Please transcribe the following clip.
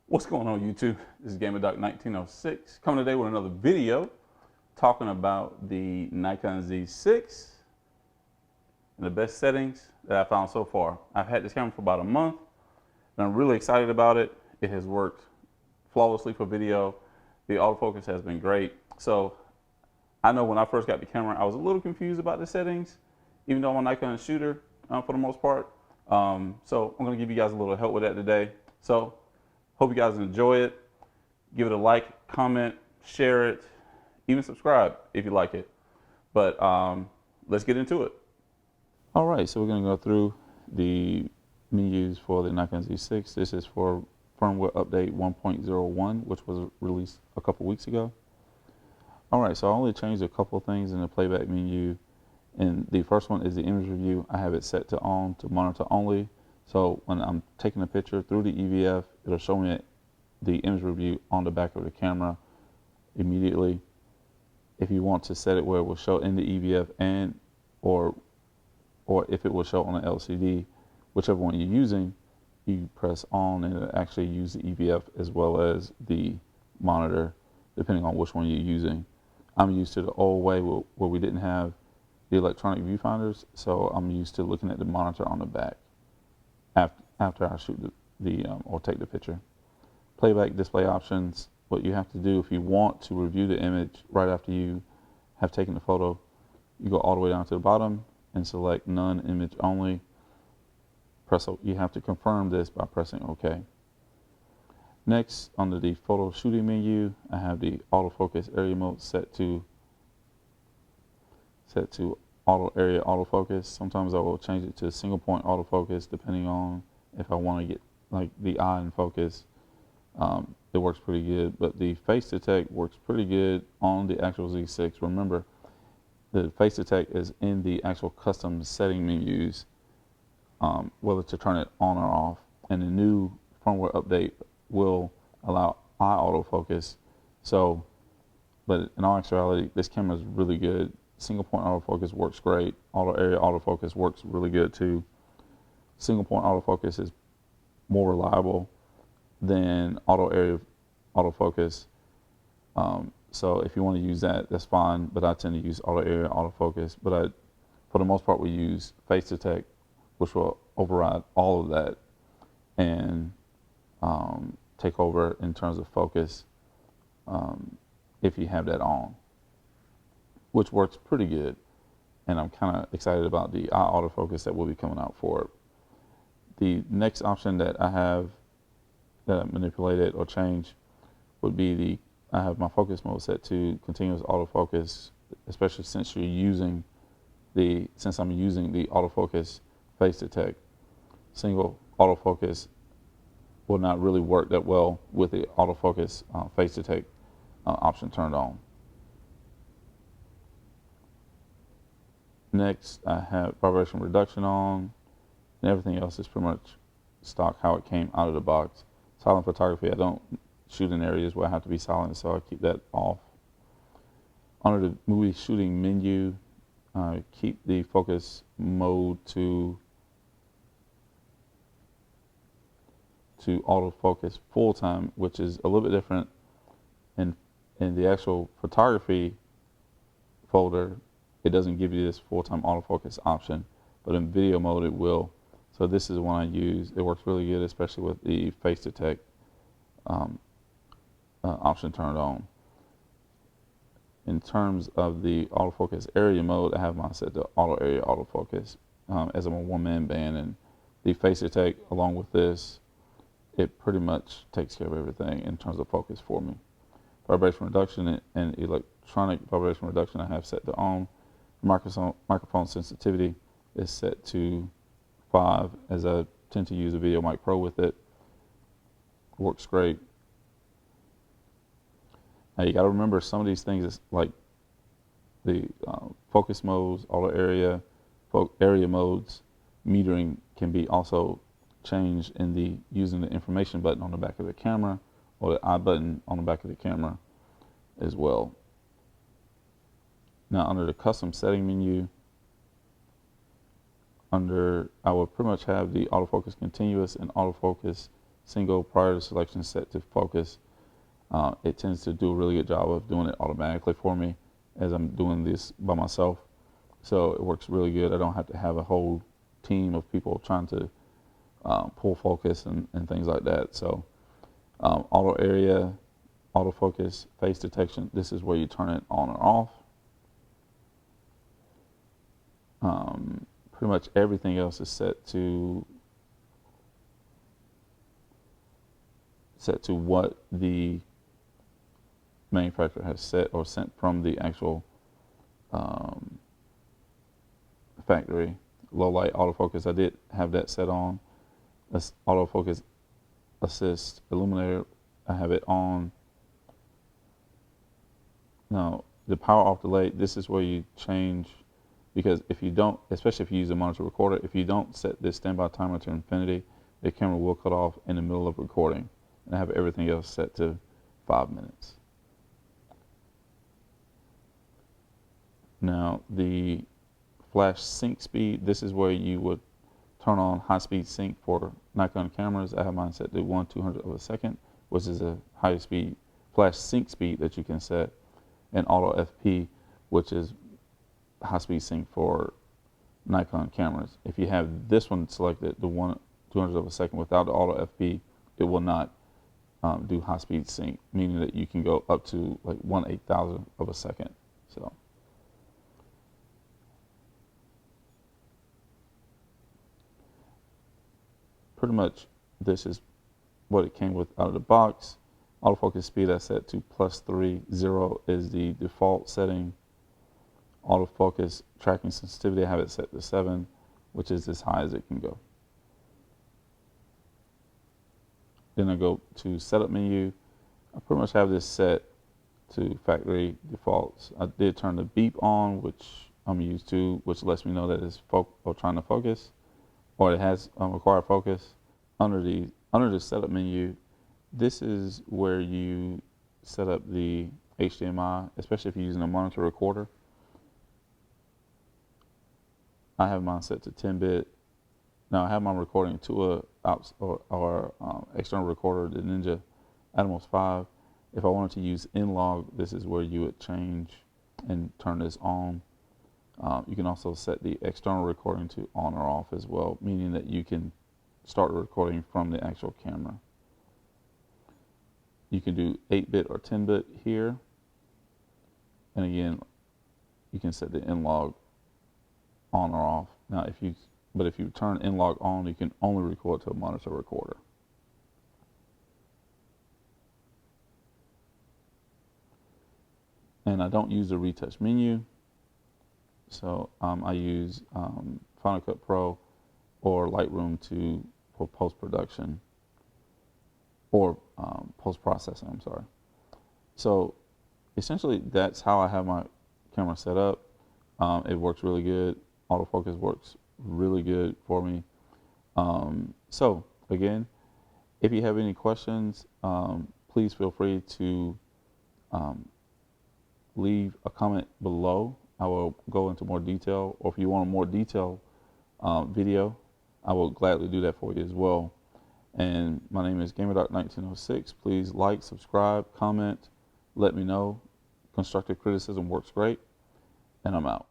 What's going on, YouTube? This is GamerDoc1906 coming today with another video talking about the Nikon Z6 and the best settings that I found so far. I've had this camera for about a month and I'm really excited about it. It has worked flawlessly for video. The autofocus has been great. So I know when I first got the camera, I was a little confused about the settings, even though I'm a Nikon shooter for the most part. So I'm going to give you guys a little help with that today. So hope you guys enjoy it. Give it a like, comment, share it, even subscribe if you like it. But let's get into it. All right, so we're going to go through the menus for the Nikon Z6. This is for firmware update 1.01, which was released a couple weeks ago. All right, so I only changed a couple of things in the playback menu. And the first one is the image review. I have it set to on to monitor only. So when I'm taking a picture through the EVF, it'll show me the image review on the back of the camera immediately. If you want to set it where it will show in the EVF and or if it will show on the LCD, whichever one you're using, you press on and it'll actually use the EVF as well as the monitor, depending on which one you're using. I'm used to the old way where we didn't have the electronic viewfinders, so I'm used to looking at the monitor on the back after I shoot or take the picture. Playback display options. What you have to do if you want to review the image right after you have taken the photo, you go all the way down to the bottom and select none, image only. You have to confirm this by pressing OK. Next, under the photo shooting menu, I have the autofocus area mode set to auto area autofocus. Sometimes I will change it to single point autofocus depending on if I want to get like the eye in focus. It works pretty good, but the face detect works pretty good on the actual Z6. Remember, the face detect is in the actual custom setting menus, whether to turn it on or off. And the new firmware update will allow eye autofocus. So, but in all actuality, this camera is really good. Single point autofocus works great. Auto area autofocus works really good too. Single point autofocus is more reliable than auto area autofocus. So if you want to use that, that's fine. But I tend to use auto area autofocus. But for the most part, we use face detect, which will override all of that and take over in terms of focus if you have that on, which works pretty good. And I'm kind of excited about the eye autofocus that will be coming out for it. The next option that I have that I manipulated or changed would be I have my focus mode set to continuous autofocus, especially since I'm using the autofocus face detect. Single autofocus will not really work that well with the autofocus face detect option turned on. Next, I have vibration reduction on, and everything else is pretty much stock how it came out of the box. Silent photography, I don't shoot in areas where I have to be silent, so I keep that off. Under the movie shooting menu, keep the focus mode to autofocus full time, which is a little bit different in the actual photography folder. It doesn't give you this full-time autofocus option, but in video mode it will. So this is the one I use. It works really good, especially with the face detect option turned on. In terms of the autofocus area mode, I have mine set to auto area autofocus as I'm a one-man band, and the face detect along with this, it pretty much takes care of everything in terms of focus for me. Vibration reduction and electronic vibration reduction I have set to on. Microphone sensitivity is set to 5, as I tend to use a Video Mic Pro with it. Works great. Now you got to remember some of these things is like the focus modes, auto area, area modes, metering can be also changed in using the information button on the back of the camera or the I button on the back of the camera as well. Now under the custom setting menu, I will pretty much have the autofocus continuous and autofocus single prior to selection set to focus. It tends to do a really good job of doing it automatically for me as I'm doing this by myself. So it works really good. I don't have to have a whole team of people trying to pull focus and things like that. So auto area, autofocus, face detection, this is where you turn it on or off. Pretty much everything else is set to what the manufacturer has set or sent from the actual factory. Low light autofocus, I did have that set on. That's autofocus assist illuminator, I have it on. Now the power off delay, this is where you change, because if you don't, especially if you use a monitor recorder, if you don't set this standby timer to infinity, the camera will cut off in the middle of recording. And I have everything else set to 5 minutes. Now the flash sync speed, this is where you would turn on high speed sync for Nikon cameras. I have mine set to 1/200th of a second, which is a high speed flash sync speed that you can set, and auto FP, which is high speed sync for Nikon cameras. If you have this one selected, the 1/200th of a second without the auto FP, it will not do high speed sync, meaning that you can go up to like 1/8000th of a second. So pretty much this is what it came with out of the box. Autofocus speed I set to +3. 0 is the default setting. Autofocus tracking sensitivity, I have it set to 7, which is as high as it can go. Then I go to setup menu. I pretty much have this set to factory defaults. I did turn the beep on, which I'm used to, which lets me know that it's trying to focus, or it has required focus. Under the setup menu, this is where you set up the HDMI, especially if you're using a monitor recorder. I have mine set to 10-bit. Now I have mine recording to a external recorder, the Ninja Atomos 5. If I wanted to use in-log, this is where you would change and turn this on. You can also set the external recording to on or off as well, meaning that you can start recording from the actual camera. You can do 8-bit or 10-bit here. And again, you can set the in-log on or off. Now, if you turn in-log on, you can only record to a monitor recorder. And I don't use the retouch menu. So I use Final Cut Pro or Lightroom for post-production or post-processing, I'm sorry. So essentially that's how I have my camera set up. It works really good. Autofocus works really good for me. So again, if you have any questions, please feel free to leave a comment below. I will go into more detail, or if you want a more detailed video, I will gladly do that for you as well. And my name is GamerDoc1906. Please like, subscribe, comment, let me know. Constructive criticism works great, and I'm out.